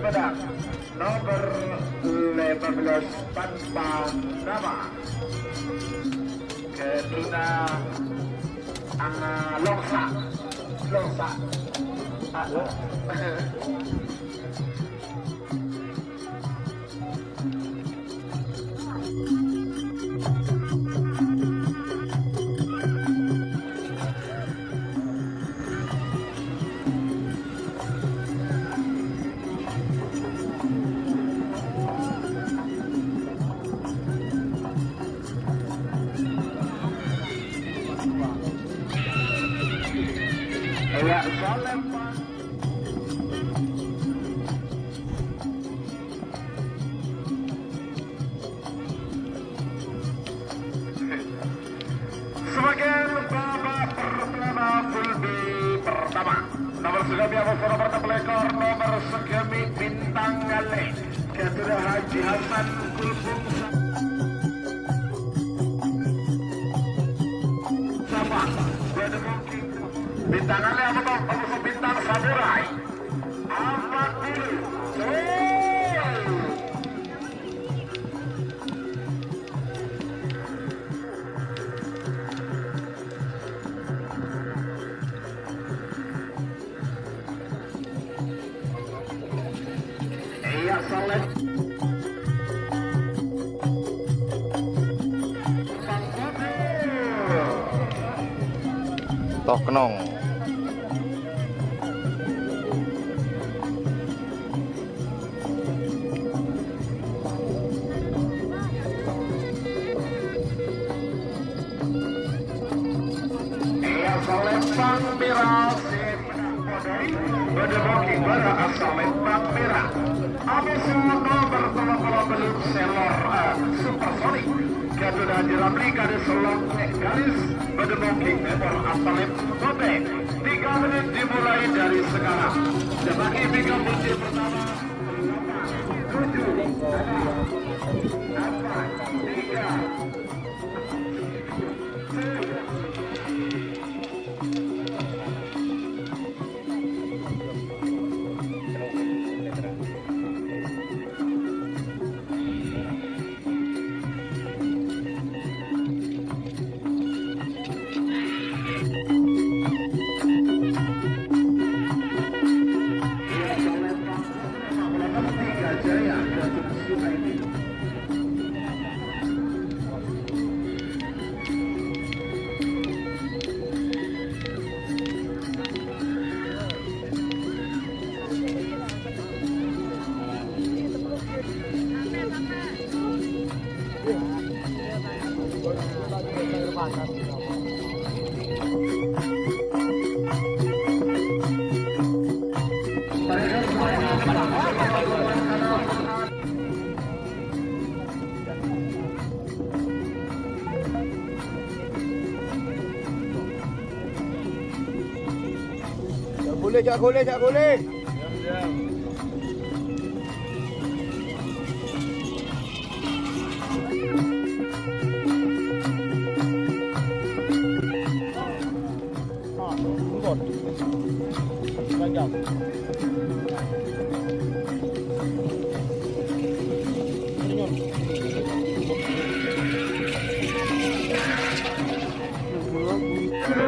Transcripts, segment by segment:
Sumedang nomor 15 tanpa nama kedua Longsa ya soleh sebagai babak pertama full B pertama nomor segami Avovoro pelekor nomor segami Bintang Gale kedua Haji Hasan Kulbung sama Bintang Gale atau Bintang Samurai apa dulu iya soleh Toh Kenong. iya soleh Bang Mira Berdeboki pada asalnya Bang Mira Abis nomor tolong belum selor supersonik kedua diramli kade selong garis berdeboki nomor asalnya Kobe 3 menit dimulai dari sekarang sebagai bingkai kunci pertama 7 Jak boleh.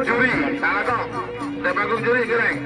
Juri, Talago, Temanggung juri gereng.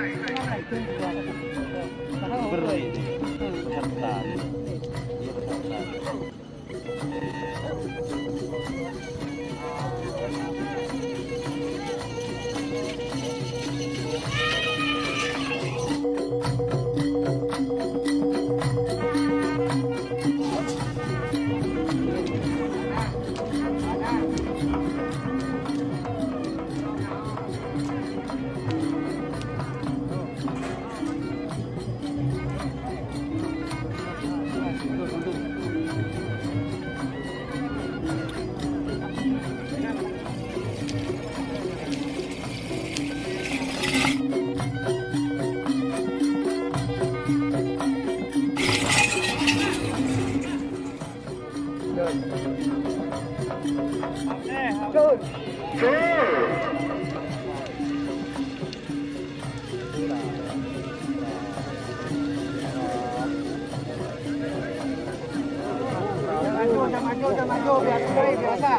udah maju biasa.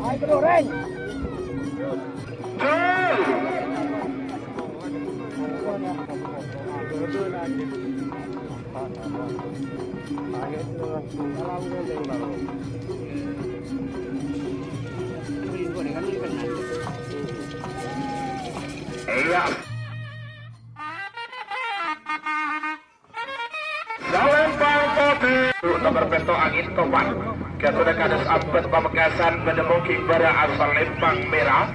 Ayo kedoreng. Iya. Salempang putih nomor beto angin topan ketuda kades abad pamekasan bedemuking bara asal lempang merah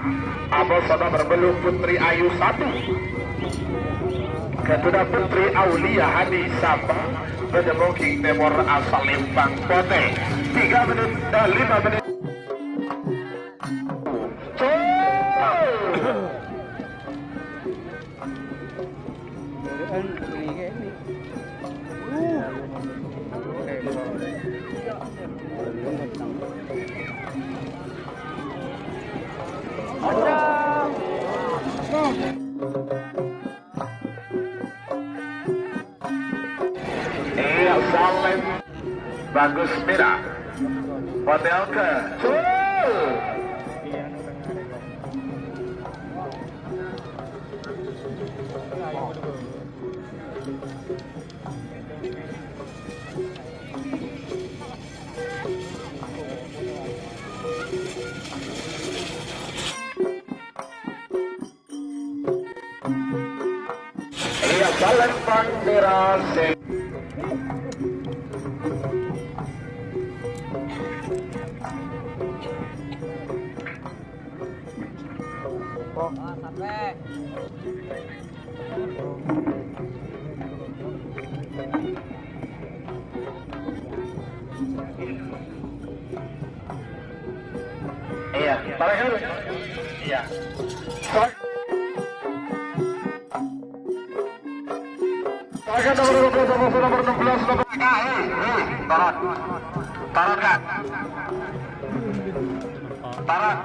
apa soda berbelu Putri Ayu 1 ketuda Putri Aulia Hadi Samba bedemuking temor asal lempang putih 3 menit 5 menit Iya Salem bagus merah hotel ke iya Salem Pandera Sampai. iya terakhir iya terakhir nomor 12 nomor 16 nomor tarat kan tarat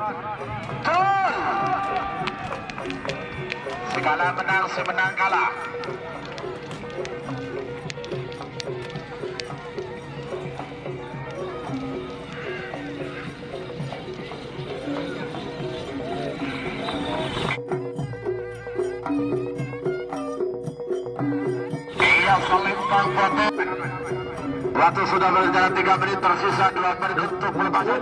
segala menang semenang kalah Salempang foto. Waktu sudah berjalan 3 menit, tersisa 2 menit untuk pelepasan.